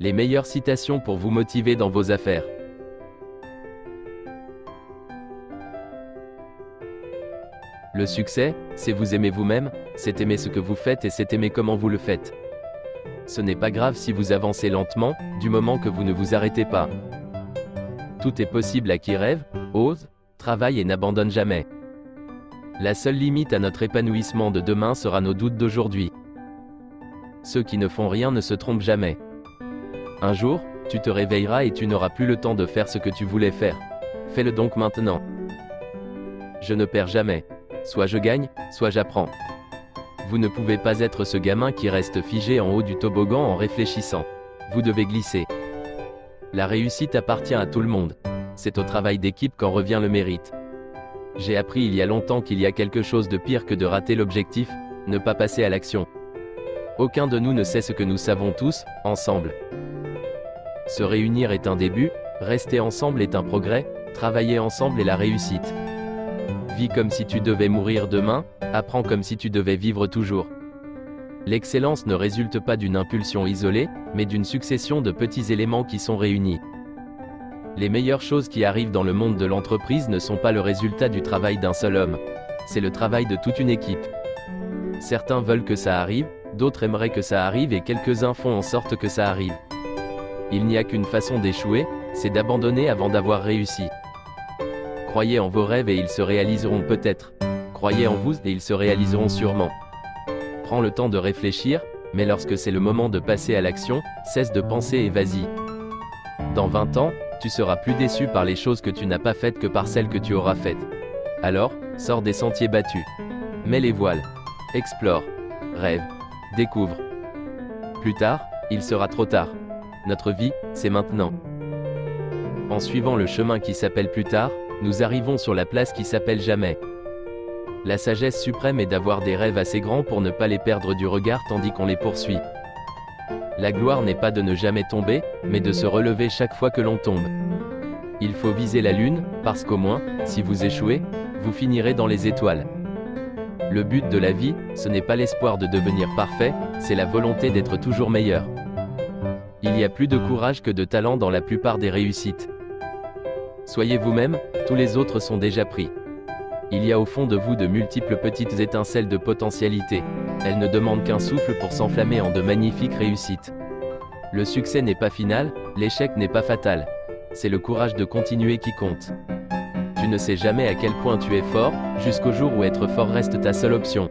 Les meilleures citations pour vous motiver dans vos affaires. Le succès, c'est vous aimer vous-même, c'est aimer ce que vous faites et c'est aimer comment vous le faites. Ce n'est pas grave si vous avancez lentement, du moment que vous ne vous arrêtez pas. Tout est possible à qui rêve, ose, travaille et n'abandonne jamais. La seule limite à notre épanouissement de demain sera nos doutes d'aujourd'hui. Ceux qui ne font rien ne se trompent jamais. Un jour, tu te réveilleras et tu n'auras plus le temps de faire ce que tu voulais faire. Fais-le donc maintenant. Je ne perds jamais. Soit je gagne, soit j'apprends. Vous ne pouvez pas être ce gamin qui reste figé en haut du toboggan en réfléchissant. Vous devez glisser. La réussite appartient à tout le monde. C'est au travail d'équipe qu'en revient le mérite. J'ai appris il y a longtemps qu'il y a quelque chose de pire que de rater l'objectif, ne pas passer à l'action. Aucun de nous ne sait ce que nous savons tous, ensemble. Se réunir est un début, rester ensemble est un progrès, travailler ensemble est la réussite. Vis comme si tu devais mourir demain, apprends comme si tu devais vivre toujours. L'excellence ne résulte pas d'une impulsion isolée, mais d'une succession de petits éléments qui sont réunis. Les meilleures choses qui arrivent dans le monde de l'entreprise ne sont pas le résultat du travail d'un seul homme. C'est le travail de toute une équipe. Certains veulent que ça arrive, d'autres aimeraient que ça arrive et quelques-uns font en sorte que ça arrive. Il n'y a qu'une façon d'échouer, c'est d'abandonner avant d'avoir réussi. Croyez en vos rêves et ils se réaliseront peut-être. Croyez en vous et ils se réaliseront sûrement. Prends le temps de réfléchir, mais lorsque c'est le moment de passer à l'action, cesse de penser et vas-y. Dans 20 ans, tu seras plus déçu par les choses que tu n'as pas faites que par celles que tu auras faites. Alors, sors des sentiers battus. Mets les voiles. Explore. Rêve. Découvre. Plus tard, il sera trop tard. Notre vie, c'est maintenant. En suivant le chemin qui s'appelle plus tard, nous arrivons sur la place qui s'appelle jamais. La sagesse suprême est d'avoir des rêves assez grands pour ne pas les perdre du regard tandis qu'on les poursuit. La gloire n'est pas de ne jamais tomber, mais de se relever chaque fois que l'on tombe. Il faut viser la lune, parce qu'au moins, si vous échouez, vous finirez dans les étoiles. Le but de la vie, ce n'est pas l'espoir de devenir parfait, c'est la volonté d'être toujours meilleur. Il y a plus de courage que de talent dans la plupart des réussites. Soyez vous-même, tous les autres sont déjà pris. Il y a au fond de vous de multiples petites étincelles de potentialité. Elles ne demandent qu'un souffle pour s'enflammer en de magnifiques réussites. Le succès n'est pas final, l'échec n'est pas fatal. C'est le courage de continuer qui compte. Tu ne sais jamais à quel point tu es fort, jusqu'au jour où être fort reste ta seule option.